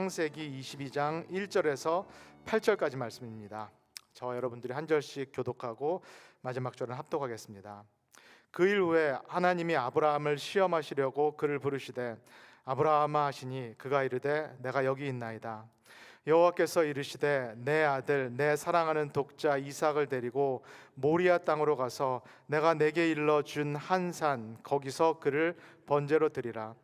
창세기 22장 1절에서 8절까지 말씀입니다. 저와 여러분들이 한 절씩 교독하고 마지막 절은 합독하겠습니다. 그 일 후에 하나님이 아브라함을 시험하시려고 그를 부르시되 아브라함아 하시니 그가 이르되 내가 여기 있나이다. 여호와께서 이르시되 내 아들 내 사랑하는 독자 이삭을 데리고 모리아 땅으로 가서 내가 내게 일러 준 한 산 거기서 그를 번제로 드리라.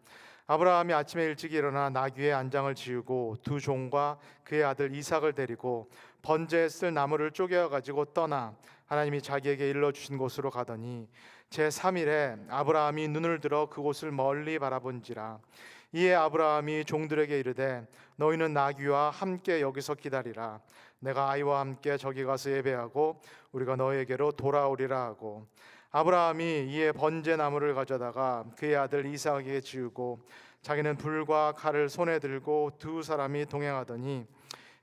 아브라함이 아침에 일찍 일어나 나귀의 안장을 지우고 두 종과 그의 아들 이삭을 데리고 번제에 쓸 나무를 쪼개어 가지고 떠나 하나님이 자기에게 일러 주신 곳으로 가더니 제3일에 아브라함이 눈을 들어 그곳을 멀리 바라본지라. 이에 아브라함이 종들에게 이르되 너희는 나귀와 함께 여기서 기다리라. 내가 아이와 함께 저기 가서 예배하고 우리가 너희에게로 돌아오리라 하고, 아브라함이 이에 번제 나무를 가져다가 그의 아들 이삭에게 지우고 자기는 불과 칼을 손에 들고 두 사람이 동행하더니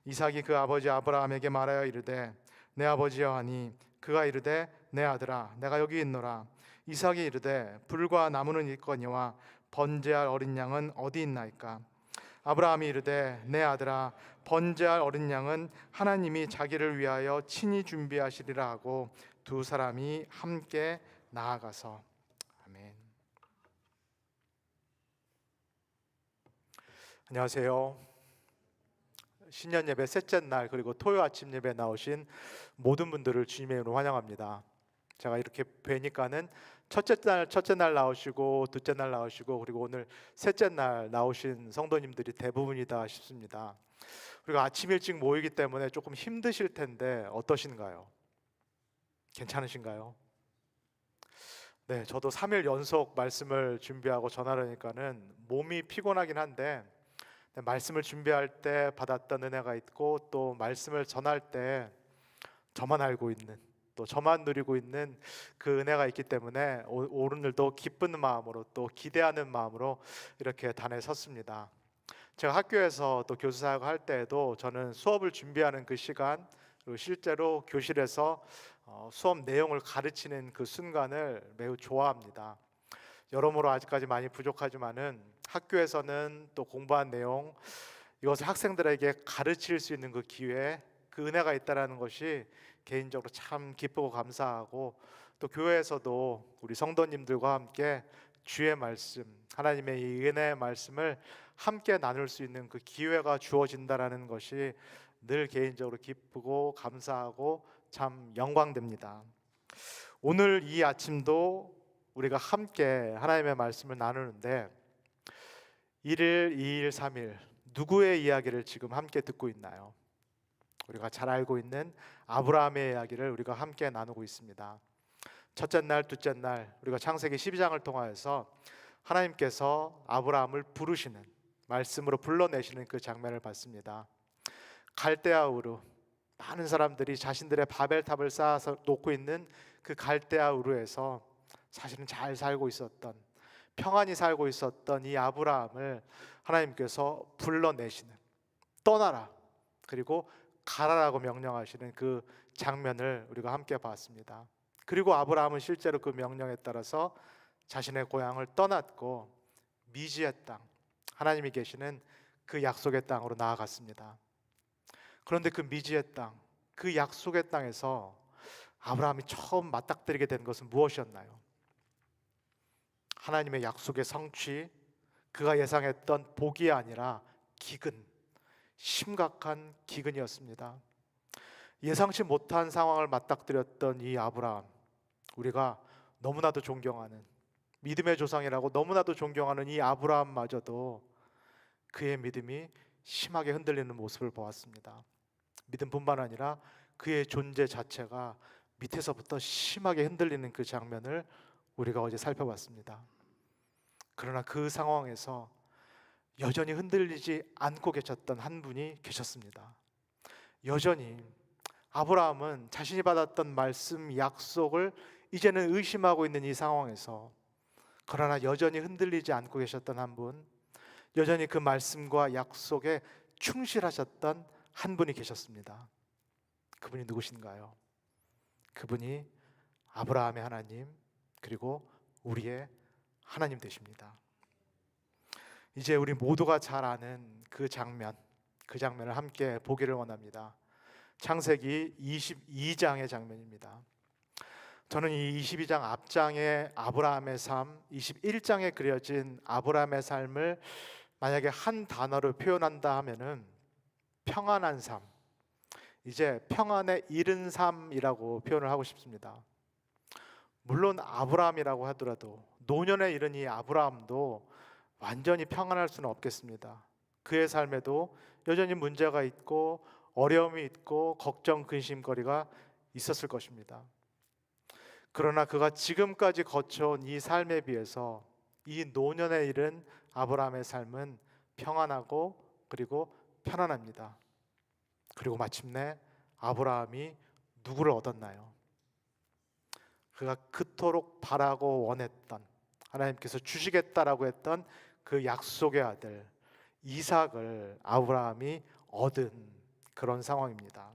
이삭이 그 아버지 아브라함에게 말하여 이르되 내 아버지여 하니 그가 이르되 내 아들아 내가 여기 있노라. 이삭이 이르되 불과 나무는 있거니와 번제할 어린 양은 어디 있나이까. 아브라함이 이르되 내 아들아 번제할 어린 양은 하나님이 자기를 위하여 친히 준비하시리라 하고 두 사람이 함께 나아가서. 아멘. 안녕하세요. 신년 예배 셋째 날 그리고 토요 아침 예배 나오신 모든 분들을 주님의 이름으로 환영합니다. 제가 이렇게 뵈니까는 첫째 날 나오시고 둘째 날 나오시고 그리고 오늘 셋째 날 나오신 성도님들이 대부분이다 싶습니다. 그리고 아침 일찍 모이기 때문에 조금 힘드실 텐데 어떠신가요? 괜찮으신가요? 네, 저도 3일 연속 말씀을 준비하고 전하려니까는 몸이 피곤하긴 한데 말씀을 준비할 때 받았던 은혜가 있고 또 말씀을 전할 때 저만 알고 있는 또 저만 누리고 있는 그 은혜가 있기 때문에 오늘도 기쁜 마음으로 또 기대하는 마음으로 이렇게 단에 섰습니다. 제가 학교에서 또 교수 사역할 때에도 저는 수업을 준비하는 그 시간 그리고 실제로 교실에서 수업 내용을 가르치는 그 순간을 매우 좋아합니다. 여러모로 아직까지 많이 부족하지만은 학교에서는 또 공부한 내용 이것을 학생들에게 가르칠 수 있는 그 기회 그 은혜가 있다라는 것이 개인적으로 참 기쁘고 감사하고 또 교회에서도 우리 성도님들과 함께 주의 말씀 하나님의 이 은혜의 말씀을 함께 나눌 수 있는 그 기회가 주어진다라는 것이 늘 개인적으로 기쁘고 감사하고 참 영광됩니다. 오늘 이 아침도 우리가 함께 하나님의 말씀을 나누는데 1일, 2일, 3일 누구의 이야기를 지금 함께 듣고 있나요? 우리가 잘 알고 있는 아브라함의 이야기를 우리가 함께 나누고 있습니다. 첫째 날, 둘째 날 우리가 창세기 12장을 통하여서 하나님께서 아브라함을 부르시는 말씀으로 불러내시는 그 장면을 봤습니다. 갈대아 우르 많은 사람들이 자신들의 바벨탑을 쌓아서 놓고 있는 그 갈대아 우르에서 사실은 잘 살고 있었던 평안히 살고 있었던 이 아브라함을 하나님께서 불러내시는 떠나라 그리고 가라라고 명령하시는 그 장면을 우리가 함께 봤습니다. 그리고 아브라함은 실제로 그 명령에 따라서 자신의 고향을 떠났고 미지의 땅 하나님이 계시는 그 약속의 땅으로 나아갔습니다. 그런데 그 미지의 땅 그 약속의 땅에서 아브라함이 처음 맞닥뜨리게 된 것은 무엇이었나요? 하나님의 약속의 성취 그가 예상했던 복이 아니라 기근 심각한 기근이었습니다. 예상치 못한 상황을 맞닥뜨렸던 이 아브라함 우리가 너무나도 존경하는 믿음의 조상이라고 너무나도 존경하는 이 아브라함마저도 그의 믿음이 심하게 흔들리는 모습을 보았습니다. 믿음뿐만 아니라 그의 존재 자체가 밑에서부터 심하게 흔들리는 그 장면을 우리가 어제 살펴봤습니다. 그러나 그 상황에서 여전히 흔들리지 않고 계셨던 한 분이 계셨습니다. 여전히 아브라함은 자신이 받았던 말씀, 약속을 이제는 의심하고 있는 이 상황에서 그러나 여전히 흔들리지 않고 계셨던 한 분, 여전히 그 말씀과 약속에 충실하셨던 한 분이 계셨습니다. 그분이 누구신가요? 그분이 아브라함의 하나님 그리고 우리의 하나님 되십니다. 이제 우리 모두가 잘 아는 그 장면 그 장면을 함께 보기를 원합니다. 창세기 22장의 장면입니다. 저는 이 22장 앞장의 아브라함의 삶, 21장에 그려진 아브라함의 삶을 만약에 한 단어로 표현한다 하면은 평안한 삶, 이제 평안에 이른 삶이라고 표현을 하고 싶습니다. 물론 아브라함이라고 하더라도 노년에 이른 이 아브라함도 완전히 평안할 수는 없겠습니다. 그의 삶에도 여전히 문제가 있고 어려움이 있고 걱정, 근심거리가 있었을 것입니다. 그러나 그가 지금까지 거쳐온 이 삶에 비해서 이 노년에 이른 아브라함의 삶은 평안하고 그리고 편안합니다. 그리고 마침내 아브라함이 누구를 얻었나요? 그가 그토록 바라고 원했던, 하나님께서 주시겠다라고 했던 그 약속의 아들 이삭을 아브라함이 얻은 그런 상황입니다.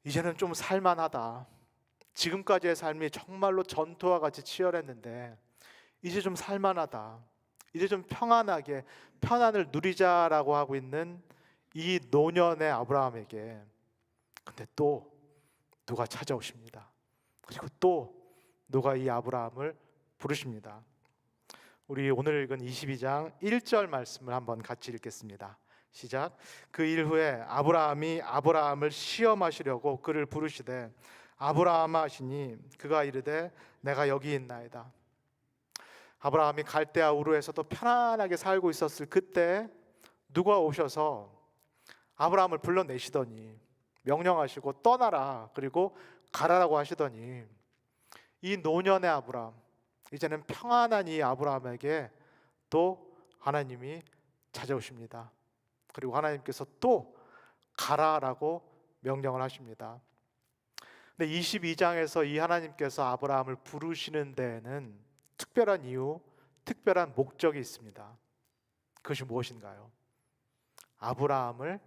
이제는 좀 살만하다. 지금까지의 삶이 정말로 전투와 같이 치열했는데 이제 좀 살만하다. 이제 좀 평안하게 편안을 누리자라고 하고 있는 이 노년의 아브라함에게 근데 또 누가 찾아오십니다. 그리고 또 누가 이 아브라함을 부르십니다. 우리 오늘 읽은 22장 1절 말씀을 한번 같이 읽겠습니다. 시작. 그 일 후에 아브라함이 아브라함을 시험하시려고 그를 부르시되 아브라함아 하시니 그가 이르되 내가 여기 있나이다. 아브라함이 갈대아 우르에서도 편안하게 살고 있었을 그때 누가 오셔서 아브라함을 불러내시더니 명령하시고 떠나라 그리고 가라라고 하시더니 이 노년의 아브라함, 이제는 평안한 이 아브라함에게 또 하나님이 찾아오십니다. 그리고 하나님께서 또 가라라고 명령을 하십니다. 근데 22장에서 이 하나님께서 아브라함을 부르시는 데에는 특별한 이유, 특별한 목적이 있습니다. 그것이 무엇인가요? 아브라함을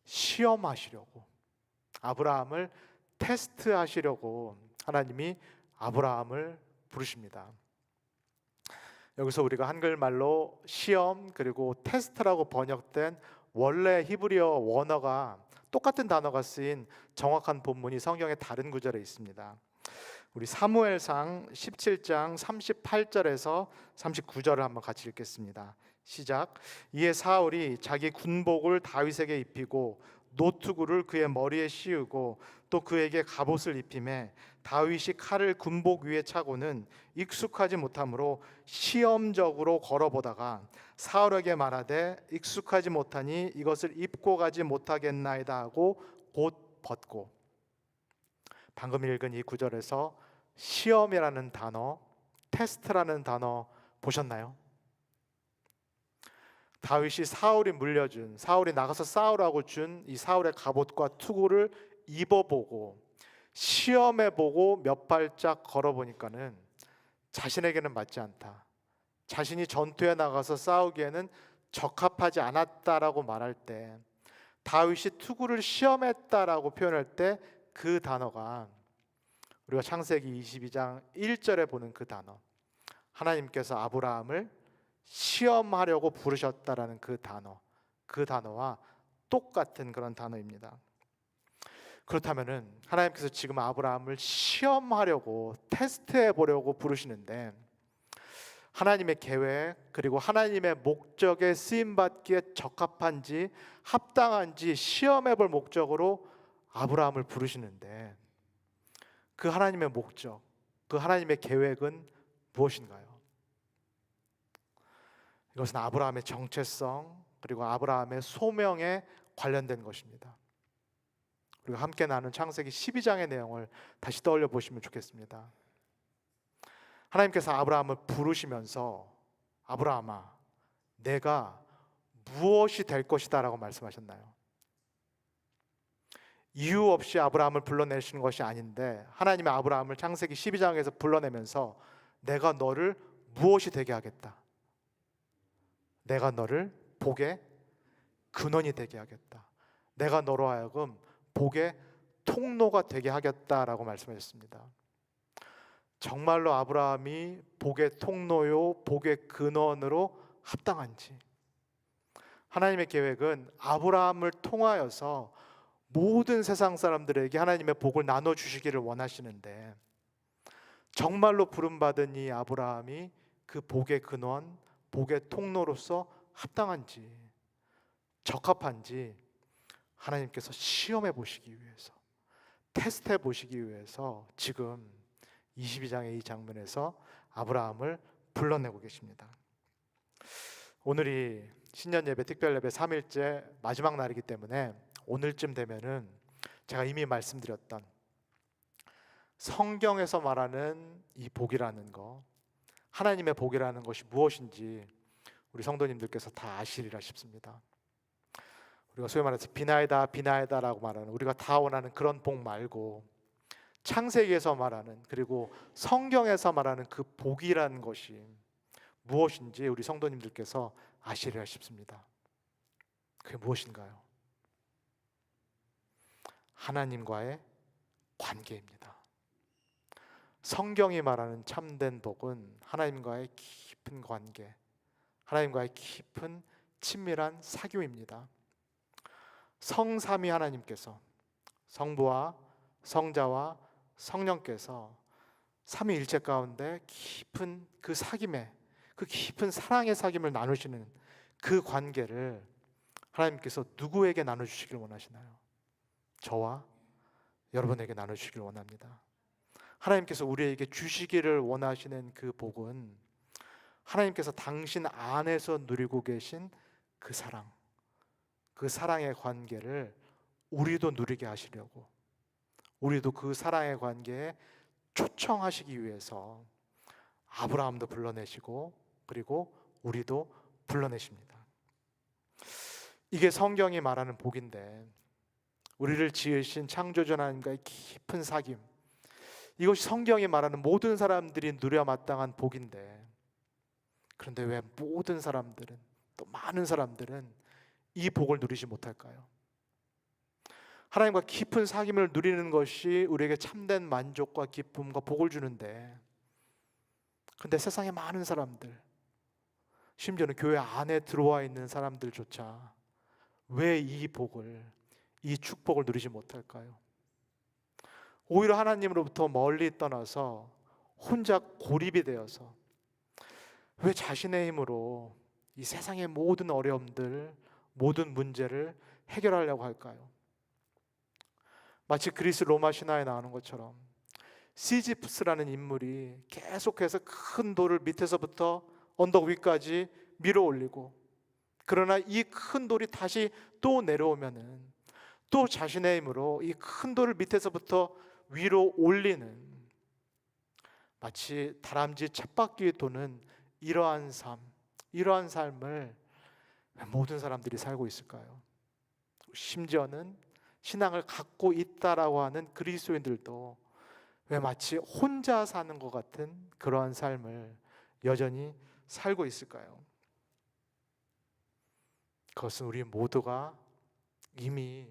시험하시려고, 아브라함을 테스트하시려고 하나님이 아브라함을 부르십니다. 여기서 우리가 한글말로 시험 그리고 테스트라고 번역된 원래 히브리어 원어가 똑같은 단어가 쓰인 정확한 본문이 성경의 다른 구절에 있습니다. 우리 사무엘상 17장 38절에서 39절을 한번 같이 읽겠습니다. 시작. 이에 사울이 자기 군복을 다윗에게 입히고 노투구를 그의 머리에 씌우고 또 그에게 갑옷을 입히매 다윗이 칼을 군복 위에 차고는 익숙하지 못하므로 시험적으로 걸어보다가 사울에게 말하되 익숙하지 못하니 이것을 입고 가지 못하겠나이다 하고 곧 벗고. 방금 읽은 이 구절에서 시험이라는 단어, 테스트라는 단어 보셨나요? 다윗이 사울이 나가서 싸우라고 준 이 사울의 갑옷과 투구를 입어보고 시험해보고 몇 발짝 걸어보니까는 자신에게는 맞지 않다. 자신이 전투에 나가서 싸우기에는 적합하지 않았다라고 말할 때, 다윗이 투구를 시험했다라고 표현할 때 그 단어가 우리가 창세기 22장 1절에 보는 그 단어, 하나님께서 아브라함을 시험하려고 부르셨다라는 그 단어와 똑같은 그런 단어입니다. 그렇다면은 하나님께서 지금 아브라함을 시험하려고 테스트해 보려고 부르시는데 하나님의 계획 그리고 하나님의 목적에 쓰임 받기에 적합한지 합당한지 시험해 볼 목적으로 아브라함을 부르시는데 그 하나님의 목적, 그 하나님의 계획은 무엇인가요? 이것은 아브라함의 정체성 그리고 아브라함의 소명에 관련된 것입니다. 우리가 함께 나눈 창세기 12장의 내용을 다시 떠올려 보시면 좋겠습니다. 하나님께서 아브라함을 부르시면서 아브라함아, 내가 무엇이 될 것이다 라고 말씀하셨나요? 이유 없이 아브라함을 불러내시는 것이 아닌데 하나님의 아브라함을 창세기 12장에서 불러내면서 내가 너를 무엇이 되게 하겠다, 내가 너를 복의 근원이 되게 하겠다, 내가 너로 하여금 복의 통로가 되게 하겠다라고 말씀하셨습니다. 정말로 아브라함이 복의 통로요 복의 근원으로 합당한지, 하나님의 계획은 아브라함을 통하여서 모든 세상 사람들에게 하나님의 복을 나눠주시기를 원하시는데, 정말로 부름받은 이 아브라함이 그 복의 근원, 복의 통로로서 합당한지, 적합한지 하나님께서 시험해 보시기 위해서, 테스트해 보시기 위해서 지금 22장의 이 장면에서 아브라함을 불러내고 계십니다. 오늘이 신년 예배, 특별 예배 3일째 마지막 날이기 때문에 오늘쯤 되면은 제가 이미 말씀드렸던 성경에서 말하는 이 복이라는 거, 하나님의 복이라는 것이 무엇인지 우리 성도님들께서 다 아시리라 싶습니다. 우리가 소위 말해서 비나이다 비나이다라고 말하는, 우리가 다 원하는 그런 복 말고 창세기에서 말하는, 그리고 성경에서 말하는 그 복이라는 것이 무엇인지 우리 성도님들께서 아시리라 싶습니다. 그게 무엇인가요? 하나님과의 관계입니다. 성경이 말하는 참된 복은 하나님과의 깊은 관계, 하나님과의 깊은 친밀한 사귐입니다. 성삼위 하나님께서, 성부와 성자와 성령께서 삼위일체 가운데 깊은 그 사귐에, 그 깊은 사랑의 사귐을 나누시는 그 관계를 하나님께서 누구에게 나눠주시길 원하시나요? 저와 여러분에게 나눠주시길 원합니다. 하나님께서 우리에게 주시기를 원하시는 그 복은 하나님께서 당신 안에서 누리고 계신 그 사랑, 그 사랑의 관계를 우리도 누리게 하시려고, 우리도 그 사랑의 관계에 초청하시기 위해서 아브라함도 불러내시고, 그리고 우리도 불러내십니다. 이게 성경이 말하는 복인데, 우리를 지으신 창조주 하나님과의 깊은 사귐, 이것이 성경이 말하는 모든 사람들이 누려 마땅한 복인데, 그런데 왜 모든 사람들은, 또 많은 사람들은 이 복을 누리지 못할까요? 하나님과 깊은 사귐을 누리는 것이 우리에게 참된 만족과 기쁨과 복을 주는데, 근데 세상에 많은 사람들, 심지어는 교회 안에 들어와 있는 사람들조차 왜 이 복을, 이 축복을 누리지 못할까요? 오히려 하나님으로부터 멀리 떠나서 혼자 고립이 되어서 왜 자신의 힘으로 이 세상의 모든 어려움들, 모든 문제를 해결하려고 할까요? 마치 그리스 로마 신화에 나오는 것처럼 시지프스라는 인물이 계속해서 큰 돌을 밑에서부터 언덕 위까지 밀어 올리고, 그러나 이 큰 돌이 다시 또 내려오면은 또 자신의 힘으로 이 큰 돌을 밑에서부터 위로 올리는, 마치 다람쥐 쳇바퀴 도는 이러한 삶, 이러한 삶을 왜 모든 사람들이 살고 있을까요? 심지어는 신앙을 갖고 있다라고 하는 그리스도인들도 왜 마치 혼자 사는 것 같은 그러한 삶을 여전히 살고 있을까요? 그것은 우리 모두가 이미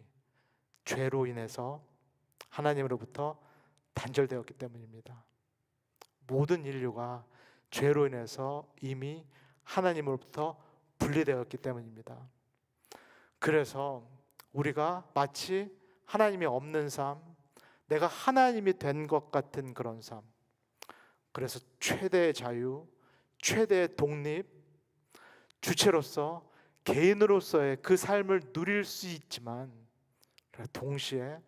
죄로 인해서 하나님으로부터 단절되었기 때문입니다. 모든 인류가 죄로 인해서 이미 하나님으로부터 분리되었기 때문입니다. 그래서 우리가 마치 하나님이 없는 삶, 내가 하나님이 된 것 같은 그런 삶, 그래서 최대의 자유, 최대의 독립, 주체로서, 개인으로서의 그 삶을 누릴 수 있지만 동시에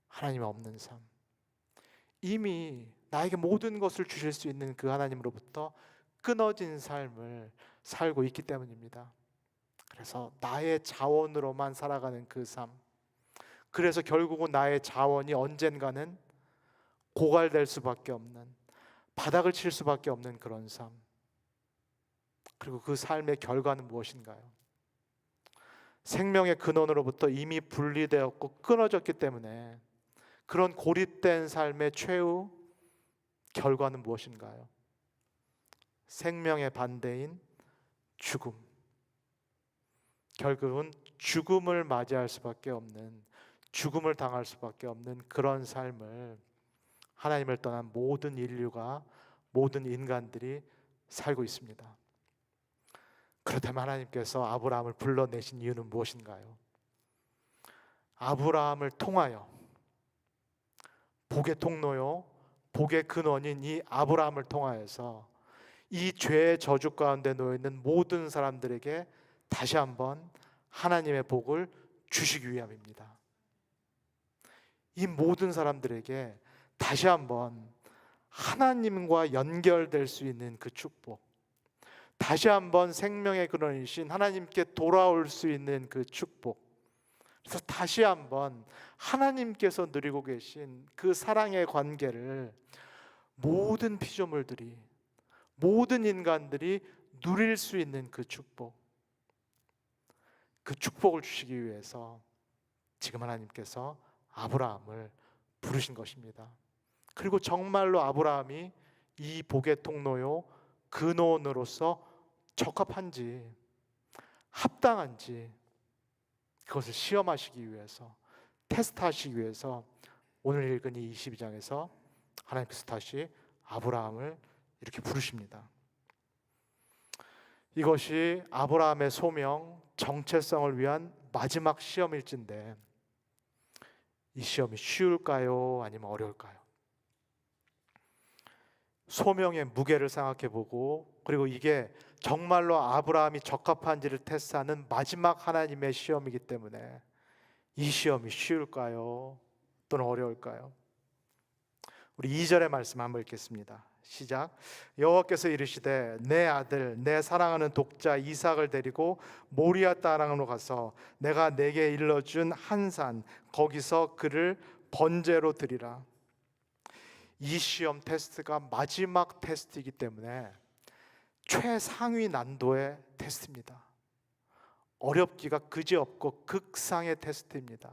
하나님이 없는 삶, 이미 나에게 모든 것을 주실 수 있는 그 하나님으로부터 끊어진 삶을 살고 있기 때문입니다. 그래서 나의 자원으로만 살아가는 그 삶, 그래서 결국은 나의 자원이 언젠가는 고갈될 수밖에 없는, 바닥을 칠 수밖에 없는 그런 삶. 그리고 그 삶의 결과는 무엇인가요? 생명의 근원으로부터 이미 분리되었고 끊어졌기 때문에 그런 고립된 삶의 최후 결과는 무엇인가요? 생명의 반대인 죽음. 결국은 죽음을 맞이할 수밖에 없는, 죽음을 당할 수밖에 없는 그런 삶을 하나님을 떠난 모든 인류가, 모든 인간들이 살고 있습니다. 그렇다면 하나님께서 아브라함을 불러내신 이유는 무엇인가요? 아브라함을 통하여 복의 통로요, 복의 근원인 이 아브라함을 통하여서 이 죄의 저주 가운데 놓여 있는 모든 사람들에게 다시 한번 하나님의 복을 주시기 위함입니다. 이 모든 사람들에게 다시 한번 하나님과 연결될 수 있는 그 축복, 다시 한번 생명의 근원이신 하나님께 돌아올 수 있는 그 축복, 그래서 다시 한번 하나님께서 누리고 계신 그 사랑의 관계를 모든 피조물들이, 모든 인간들이 누릴 수 있는 그 축복, 그 축복을 주시기 위해서 지금 하나님께서 아브라함을 부르신 것입니다. 그리고 정말로 아브라함이 이 복의 통로요, 근원으로서 적합한지, 합당한지, 그것을 시험하시기 위해서, 테스트하시기 위해서 오늘 읽은 이 22장에서 하나님께서 다시 아브라함을 이렇게 부르십니다. 이것이 아브라함의 소명, 정체성을 위한 마지막 시험일진데, 이 시험이 쉬울까요? 아니면 어려울까요? 소명의 무게를 생각해보고, 그리고 이게 정말로 아브라함이 적합한지를 테스트하는 마지막 하나님의 시험이기 때문에 이 시험이 쉬울까요? 또는 어려울까요? 우리 2절의 말씀 한번 읽겠습니다. 시작. 여호와께서 이르시되 내 아들 내 사랑하는 독자 이삭을 데리고 모리아 땅으로 가서 내가 내게 일러준 한 산 거기서 그를 번제로 드리라. 이 시험 테스트가 마지막 테스트이기 때문에 최상위 난도의 테스트입니다. 어렵기가 그지없고 극상의 테스트입니다.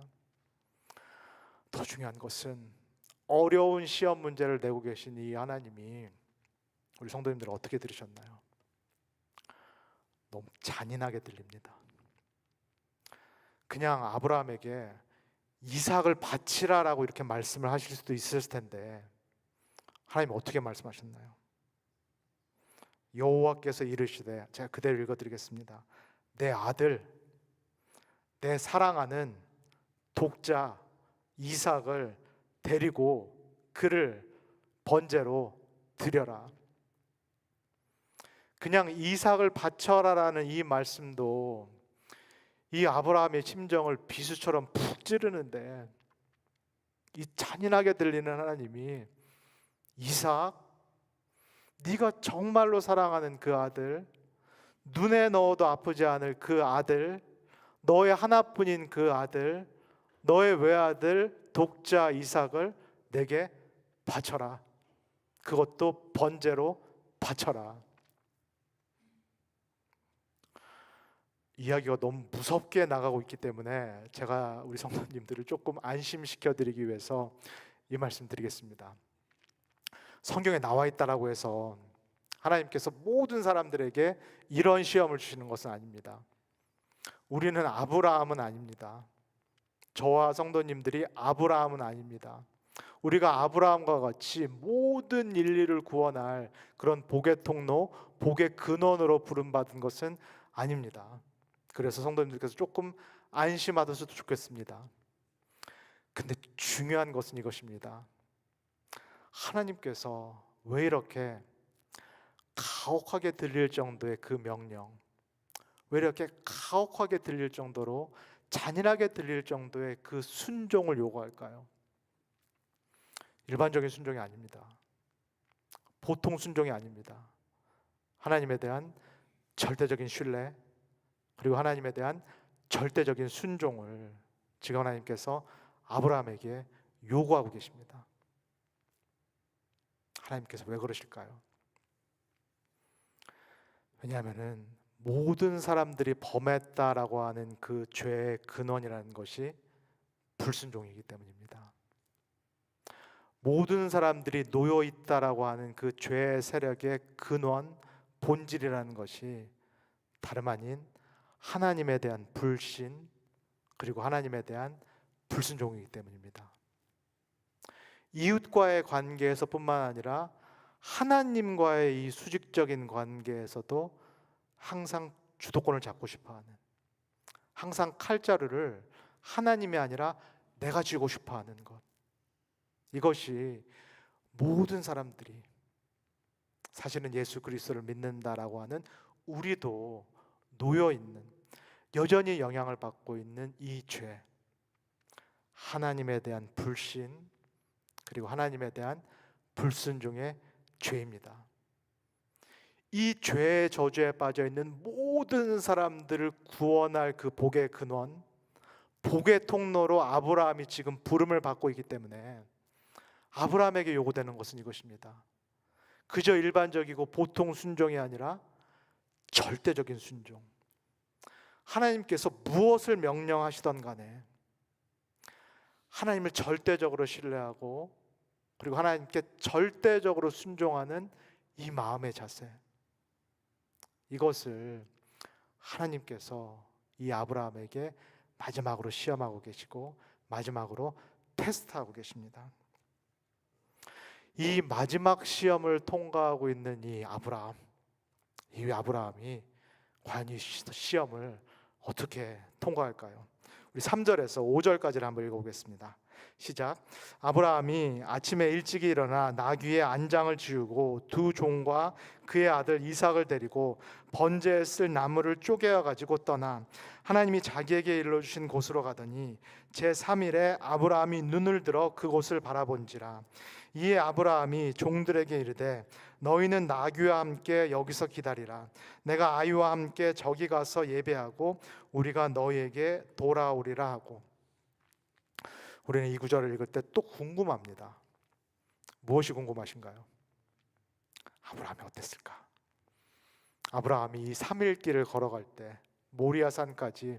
더 중요한 것은 어려운 시험 문제를 내고 계신 이 하나님이 우리 성도님들 어떻게 들으셨나요? 너무 잔인하게 들립니다. 그냥 아브라함에게 이삭을 바치라라고 이렇게 말씀을 하실 수도 있을 텐데 하나님 어떻게 말씀하셨나요? 여호와께서 이르시되, 제가 그대로 읽어드리겠습니다. 내 아들, 내 사랑하는 독자 이삭을 데리고 그를 번제로 드려라. 그냥 이삭을 바쳐라라는 이 말씀도 이 아브라함의 심정을 비수처럼 푹 찌르는데, 이 잔인하게 들리는 하나님이 이삭, 네가 정말로 사랑하는 그 아들, 눈에 넣어도 아프지 않을 그 아들, 너의 하나뿐인 그 아들, 너의 외아들 독자 이삭을 내게 바쳐라. 그것도 번제로 바쳐라. 이야기가 너무 무섭게 나가고 있기 때문에 제가 우리 성도님들을 조금 안심시켜 드리기 위해서 이 말씀 드리겠습니다. 성경에 나와 있다라고 해서 하나님께서 모든 사람들에게 이런 시험을 주시는 것은 아닙니다. 우리는 아브라함은 아닙니다. 저와 성도님들이 아브라함은 아닙니다. 우리가 아브라함과 같이 모든 인류를 구원할 그런 복의 통로, 복의 근원으로 부름받은 것은 아닙니다. 그래서 성도님들께서 조금 안심하셔도 좋겠습니다. 근데 중요한 것은 이것입니다. 하나님께서 왜 이렇게 가혹하게 들릴 정도의 그 명령, 왜 이렇게 가혹하게 들릴 정도로 잔인하게 들릴 정도의 그 순종을 요구할까요? 일반적인 순종이 아닙니다. 보통 순종이 아닙니다. 하나님에 대한 절대적인 신뢰, 그리고 하나님에 대한 절대적인 순종을 지금 하나님께서 아브라함에게 요구하고 계십니다. 하나님께서 왜 그러실까요? 왜냐하면 모든 사람들이 범했다라고 하는 그 죄의 근원이라는 것이 불순종이기 때문입니다. 모든 사람들이 놓여 있다라고 하는 그 죄의 세력의 근원, 본질이라는 것이 다름 아닌 하나님에 대한 불신, 그리고 하나님에 대한 불순종이기 때문입니다. 이웃과의 관계에서뿐만 아니라 하나님과의 이 수직적인 관계에서도 항상 주도권을 잡고 싶어하는, 항상 칼자루를 하나님이 아니라 내가 쥐고 싶어하는 것, 이것이 모든 사람들이 사실은 예수 그리스도를 믿는다라고 하는 우리도 놓여 있는, 여전히 영향을 받고 있는 이 죄, 하나님에 대한 불신, 그리고 하나님에 대한 불순종의 죄입니다. 이 죄의 저주에 빠져 있는 모든 사람들을 구원할 그 복의 근원, 복의 통로로 아브라함이 지금 부름을 받고 있기 때문에 아브라함에게 요구되는 것은 이것입니다. 그저 일반적이고 보통 순종이 아니라 절대적인 순종. 하나님께서 무엇을 명령하시던 간에 하나님을 절대적으로 신뢰하고, 그리고 하나님께 절대적으로 순종하는 이 마음의 자세, 이것을 하나님께서 이 아브라함에게 마지막으로 시험하고 계시고 마지막으로 테스트하고 계십니다. 이 마지막 시험을 통과하고 있는 이 아브라함이 과연 이 시험을 어떻게 통과할까요? 우리 3절에서 5절까지를 한번 읽어보겠습니다. 시작. 아브라함이 아침에 일찍이 일어나 나귀의 안장을 지우고 두 종과 그의 아들 이삭을 데리고 번제에 쓸 나무를 쪼개어 가지고 떠나 하나님이 자기에게 일러주신 곳으로 가더니 제3일에 아브라함이 눈을 들어 그곳을 바라본지라. 이에 아브라함이 종들에게 이르되 너희는 나귀와 함께 여기서 기다리라. 내가 아이와 함께 저기 가서 예배하고 우리가 너희에게 돌아오리라 하고. 우리는 이 구절을 읽을 때 또 궁금합니다. 무엇이 궁금하신가요? 아브라함이 어땠을까? 아브라함이 이 3일 길을 걸어갈 때, 모리아산까지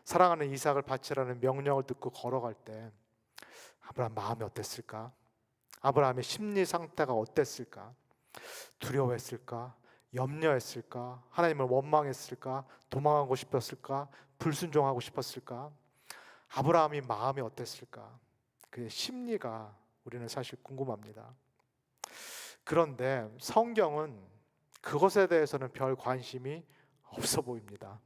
사랑하는 이삭을 바치라는 명령을 듣고 걸어갈 때 아브라함 마음이 어땠을까? 아브라함의 심리 상태가 어땠을까? 두려워했을까? 염려했을까? 하나님을 원망했을까? 도망하고 싶었을까? 불순종하고 싶었을까? 아브라함이 마음이 어땠을까? 그의 심리가 우리는 사실 궁금합니다. 그런데 성경은 그것에 대해서는 별 관심이 없어 보입니다.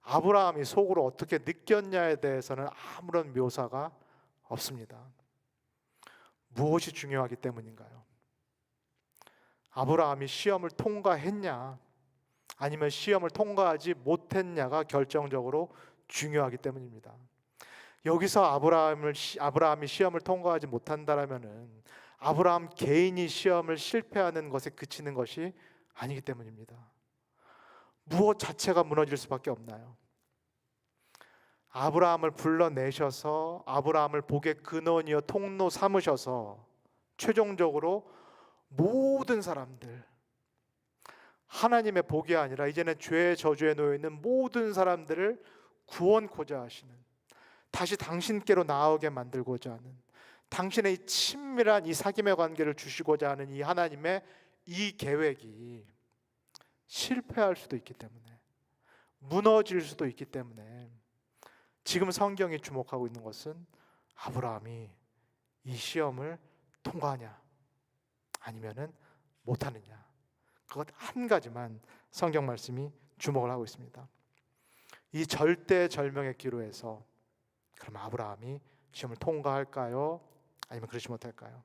아브라함이 속으로 어떻게 느꼈냐에 대해서는 아무런 묘사가 없습니다. 무엇이 중요하기 때문인가요? 아브라함이 시험을 통과했냐, 아니면 시험을 통과하지 못했냐가 결정적으로 중요하기 때문입니다. 여기서 아브라함이 시험을 통과하지 못한다라면은 아브라함 개인이 시험을 실패하는 것에 그치는 것이 아니기 때문입니다. 무엇 자체가 무너질 수밖에 없나요? 아브라함을 불러내셔서 아브라함을 복의 근원이여 통로 삼으셔서 최종적으로 모든 사람들, 하나님의 복이 아니라 이제는 죄의 저주에 놓여 있는 모든 사람들을 구원코자 하시는, 다시 당신께로 나오게 만들고자 하는, 당신의 이 친밀한 이 사귐의 관계를 주시고자 하는 이 하나님의 이 계획이 실패할 수도 있기 때문에, 무너질 수도 있기 때문에 지금 성경이 주목하고 있는 것은 아브라함이 이 시험을 통과하냐 아니면은 못하느냐, 그것 한 가지만 성경 말씀이 주목을 하고 있습니다. 이 절대절명의 기로에서 그럼 아브라함이 시험을 통과할까요? 아니면 그렇지 못할까요?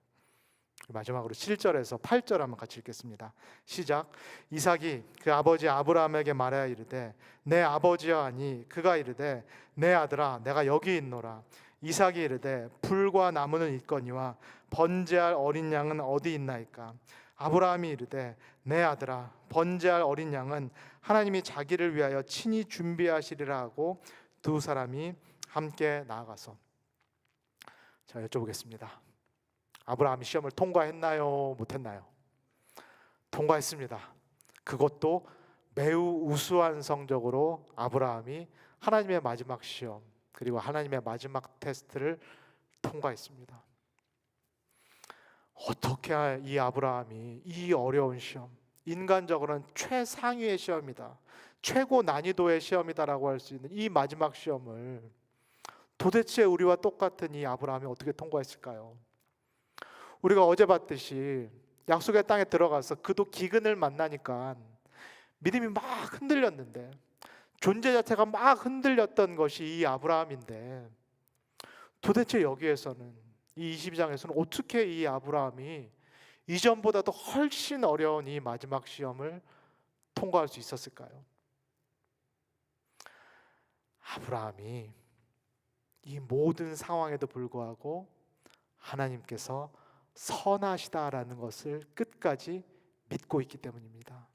마지막으로 7절에서 8절 한번 같이 읽겠습니다. 시작. 이삭이 그 아버지 아브라함에게 말하여 이르되 내 아버지여 하니 그가 이르되 내 아들아 내가 여기 있노라. 이삭이 이르되 불과 나무는 있거니와 번제할 어린 양은 어디 있나이까? 아브라함이 이르되 내 아들아 번제할 어린 양은 하나님이 자기를 위하여 친히 준비하시리라 하고 두 사람이 함께 나아가서. 자, 여쭤보겠습니다. 아브라함이 시험을 통과했나요? 못했나요? 통과했습니다. 그것도 매우 우수한 성적으로 아브라함이 하나님의 마지막 시험, 그리고 하나님의 마지막 테스트를 통과했습니다. 어떻게 이 아브라함이 이 어려운 시험, 인간적으로는 최상위의 시험이다, 최고 난이도의 시험이다라고 할 수 있는 이 마지막 시험을 도대체 우리와 똑같은 이 아브라함이 어떻게 통과했을까요? 우리가 어제 봤듯이 약속의 땅에 들어가서 그도 기근을 만나니까 믿음이 막 흔들렸는데, 존재 자체가 막 흔들렸던 것이 이 아브라함인데, 도대체 여기에서는, 이 22장에서는 어떻게 이 아브라함이 이전보다도 훨씬 어려운 이 마지막 시험을 통과할 수 있었을까요? 아브라함이 이 모든 상황에도 불구하고 하나님께서 선하시다라는 것을 끝까지 믿고 있기 때문입니다.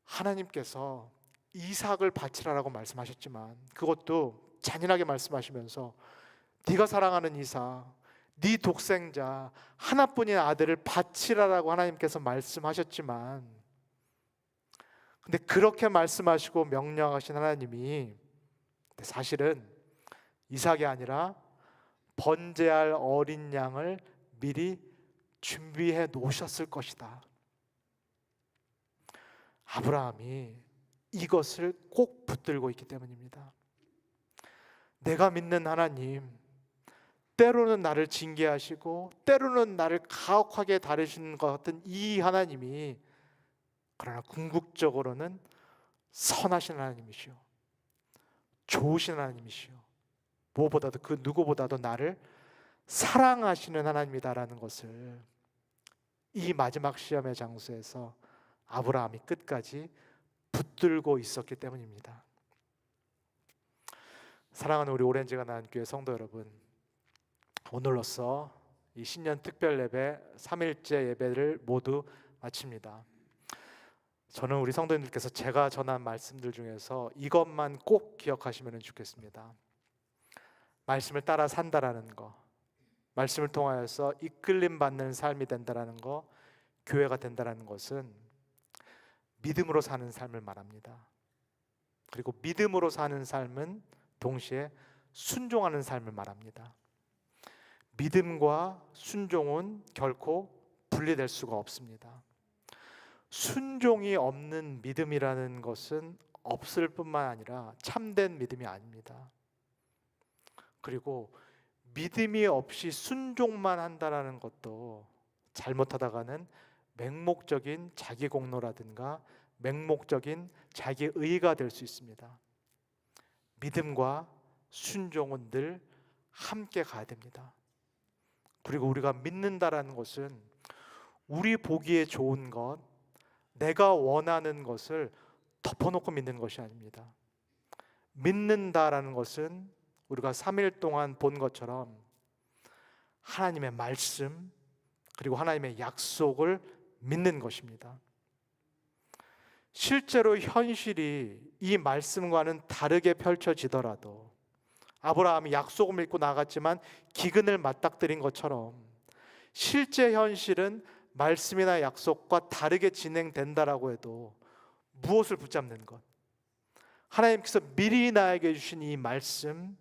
하나님께서 이삭을 바치라라고 말씀하셨지만, 그것도 잔인하게 말씀하시면서 네가 사랑하는 이삭, 네 독생자 하나뿐인 아들을 바치라라고 하나님께서 말씀하셨지만, 근데 그렇게 말씀하시고 명령하신 하나님이 사실은 이삭이 아니라 번제할 어린 양을 미리 준비해 놓으셨을 것이다. 아브라함이 이것을 꼭 붙들고 있기 때문입니다. 내가 믿는 하나님, 때로는 나를 징계하시고 때로는 나를 가혹하게 다루시는 것 같은 이 하나님이, 그러나 궁극적으로는 선하신 하나님이시오, 좋으신 하나님이시오, 무엇보다도 그 누구보다도 나를 사랑하시는 하나님이다라는 것을 이 마지막 시험의 장소에서 아브라함이 끝까지 붙들고 있었기 때문입니다. 사랑하는 우리 오렌지가 난 교회 성도 여러분, 오늘로써 이 신년 특별 예배 3일째 예배를 모두 마칩니다. 저는 우리 성도님들께서 제가 전한 말씀들 중에서 이것만 꼭 기억하시면 좋겠습니다. 말씀을 따라 산다라는 거, 말씀을 통하여서 이끌림 받는 삶이 된다라는 거, 교회가 된다라는 것은 믿음으로 사는 삶을 말합니다. 그리고 믿음으로 사는 삶은 동시에 순종하는 삶을 말합니다. 믿음과 순종은 결코 분리될 수가 없습니다. 순종이 없는 믿음이라는 것은 없을 뿐만 아니라 참된 믿음이 아닙니다. 그리고 믿음이 없이 순종만 한다는 것도 잘못하다가는 맹목적인 자기 공로라든가 맹목적인 자기 의가 될 수 있습니다. 믿음과 순종은 늘 함께 가야 됩니다. 그리고 우리가 믿는다라는 것은 우리 보기에 좋은 것, 내가 원하는 것을 덮어놓고 믿는 것이 아닙니다. 믿는다라는 것은 우리가 3일 동안 본 것처럼 하나님의 말씀 그리고 하나님의 약속을 믿는 것입니다. 실제로 현실이 이 말씀과는 다르게 펼쳐지더라도, 아브라함이 약속을 믿고 나갔지만 기근을 맞닥뜨린 것처럼 실제 현실은 말씀이나 약속과 다르게 진행된다라고 해도 무엇을 붙잡는 것, 하나님께서 미리 나에게 주신 이 말씀,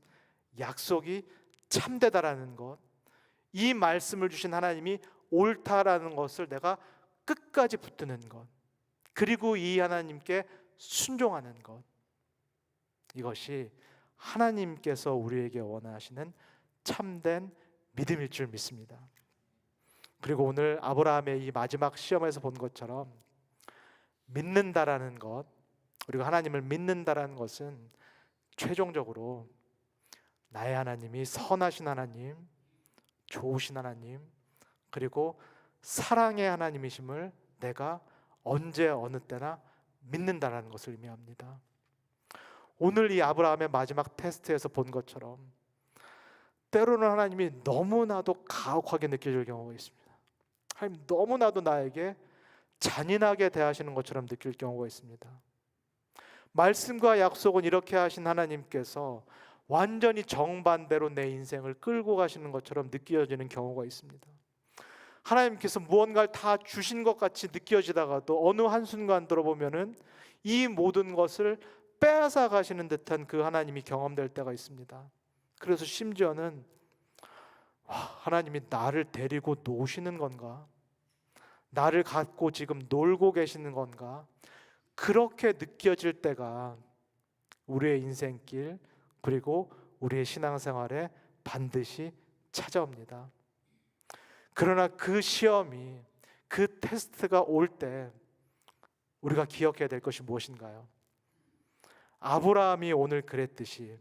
약속이 참되다라는 것, 이 말씀을 주신 하나님이 옳다라는 것을 내가 끝까지 붙드는 것, 그리고 이 하나님께 순종하는 것, 이것이 하나님께서 우리에게 원하시는 참된 믿음일 줄 믿습니다. 그리고 오늘 아브라함의 이 마지막 시험에서 본 것처럼 믿는다라는 것, 그리고 하나님을 믿는다라는 것은 최종적으로 나의 하나님이 선하신 하나님, 좋으신 하나님, 그리고 사랑의 하나님이심을 내가 언제 어느 때나 믿는다라는 것을 의미합니다. 오늘 이 아브라함의 마지막 테스트에서 본 것처럼 때로는 하나님이 너무나도 가혹하게 느껴질 경우가 있습니다. 하나님 너무나도 나에게 잔인하게 대하시는 것처럼 느낄 경우가 있습니다. 말씀과 약속은 이렇게 하신 하나님께서 완전히 정반대로 내 인생을 끌고 가시는 것처럼 느껴지는 경우가 있습니다. 하나님께서 무언가를 다 주신 것 같이 느껴지다가도 어느 한순간 들어보면은 이 모든 것을 빼앗아 가시는 듯한 그 하나님이 경험될 때가 있습니다. 그래서 심지어는 하나님이 나를 데리고 노시는 건가? 나를 갖고 지금 놀고 계시는 건가? 그렇게 느껴질 때가 우리의 인생길 그리고 우리의 신앙생활에 반드시 찾아옵니다. 그러나 그 시험이, 그 테스트가 올 때 우리가 기억해야 될 것이 무엇인가요? 아브라함이 오늘 그랬듯이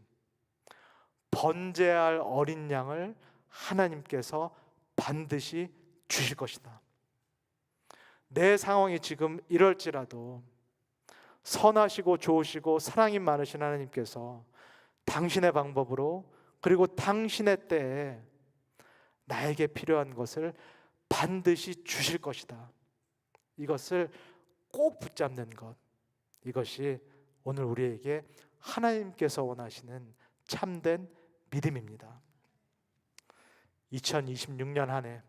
번제할 어린 양을 하나님께서 반드시 주실 것이다. 내 상황이 지금 이럴지라도 선하시고 좋으시고 사랑이 많으신 하나님께서 당신의 방법으로 그리고 당신의 때에 나에게 필요한 것을 반드시 주실 것이다. 이것을 꼭 붙잡는 것, 이것이 오늘 우리에게 하나님께서 원하시는 참된 믿음입니다. 2026년 한 해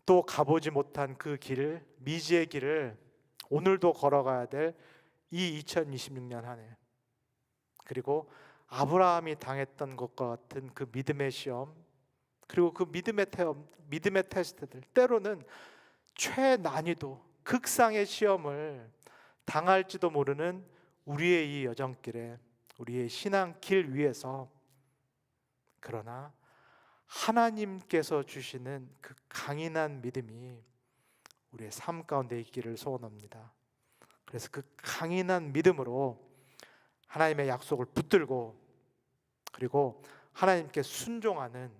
또 가보지 못한 그 길을, 미지의 길을 오늘도 걸어가야 될 이 2026년 한 해, 그리고 아브라함이 당했던 것과 같은 그 믿음의 시험, 그리고 그 믿음의 테스트들, 때로는 최난이도 극상의 시험을 당할지도 모르는 우리의 이 여정길에, 우리의 신앙길 위에서, 그러나 하나님께서 주시는 그 강인한 믿음이 우리의 삶 가운데 있기를 소원합니다. 그래서 그 강인한 믿음으로 하나님의 약속을 붙들고, 그리고 하나님께 순종하는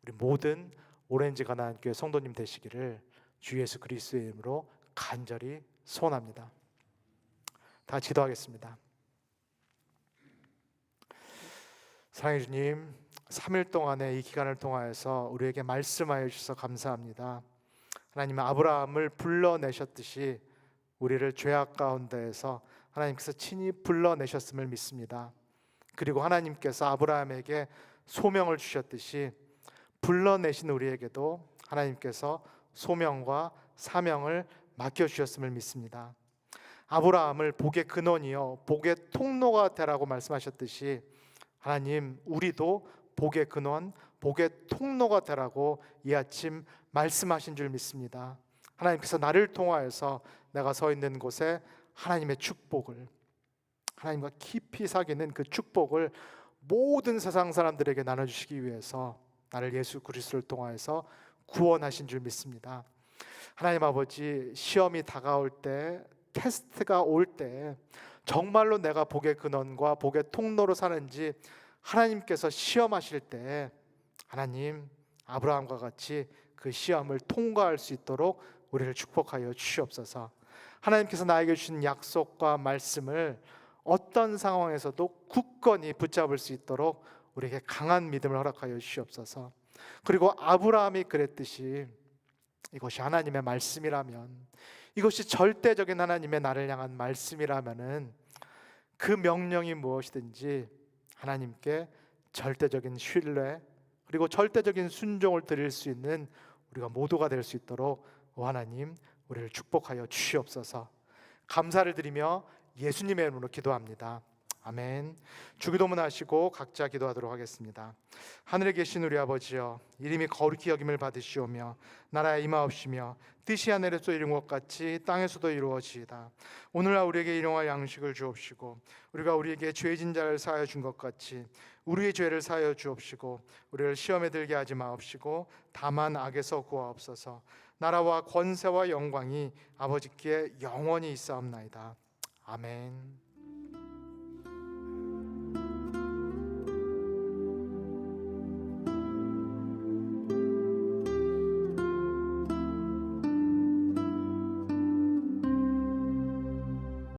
우리 모든 오렌지 가나안교회 성도님 되시기를 주 예수 그리스도의 이름으로 간절히 소원합니다. 다 같이 기도하겠습니다. 사랑해 주님, 3일 동안의 이 기간을 통하여서 우리에게 말씀하여 주셔서 감사합니다. 하나님, 아브라함을 불러내셨듯이 우리를 죄악 가운데에서 하나님께서 친히 불러내셨음을 믿습니다. 그리고 하나님께서 아브라함에게 소명을 주셨듯이 불러내신 우리에게도 하나님께서 소명과 사명을 맡겨주셨음을 믿습니다. 아브라함을 복의 근원이요 복의 통로가 되라고 말씀하셨듯이 하나님, 우리도 복의 근원, 복의 통로가 되라고 이 아침 말씀하신 줄 믿습니다. 하나님께서 나를 통하여서 내가 서 있는 곳에 하나님의 축복을, 하나님과 깊이 사귀는 그 축복을 모든 세상 사람들에게 나눠주시기 위해서 나를 예수 그리스도를 통하여서 구원하신 줄 믿습니다. 하나님 아버지, 시험이 다가올 때, 테스트가 올 때 정말로 내가 복의 근원과 복의 통로로 사는지 하나님께서 시험하실 때 하나님, 아브라함과 같이 그 시험을 통과할 수 있도록 우리를 축복하여 주시옵소서. 하나님께서 나에게 주신 약속과 말씀을 어떤 상황에서도 굳건히 붙잡을 수 있도록 우리에게 강한 믿음을 허락하여 주시옵소서. 그리고 아브라함이 그랬듯이 이것이 하나님의 말씀이라면, 이것이 절대적인 하나님의 나를 향한 말씀이라면은 그 명령이 무엇이든지 하나님께 절대적인 신뢰 그리고 절대적인 순종을 드릴 수 있는 우리가 모두가 될 수 있도록 하나님, 우리를 축복하여 주시옵소서. 감사를 드리며 예수님의 이름으로 기도합니다. 아멘. 주기도문 하시고 각자 기도하도록 하겠습니다. 하늘에 계신 우리 아버지여, 이름이 거룩히 여김을 받으시오며 나라에 임하옵시며 뜻이 하늘에서 이룬 것 같이 땅에서도 이루어지이다. 오늘날 우리에게 일용할 양식을 주옵시고 우리가 우리에게 죄진 자를 사하여 준 것 같이 우리의 죄를 사하여 주옵시고 우리를 시험에 들게 하지 마옵시고 다만 악에서 구하옵소서. 나라와 권세와 영광이 아버지께 영원히 있사옵나이다. 아멘.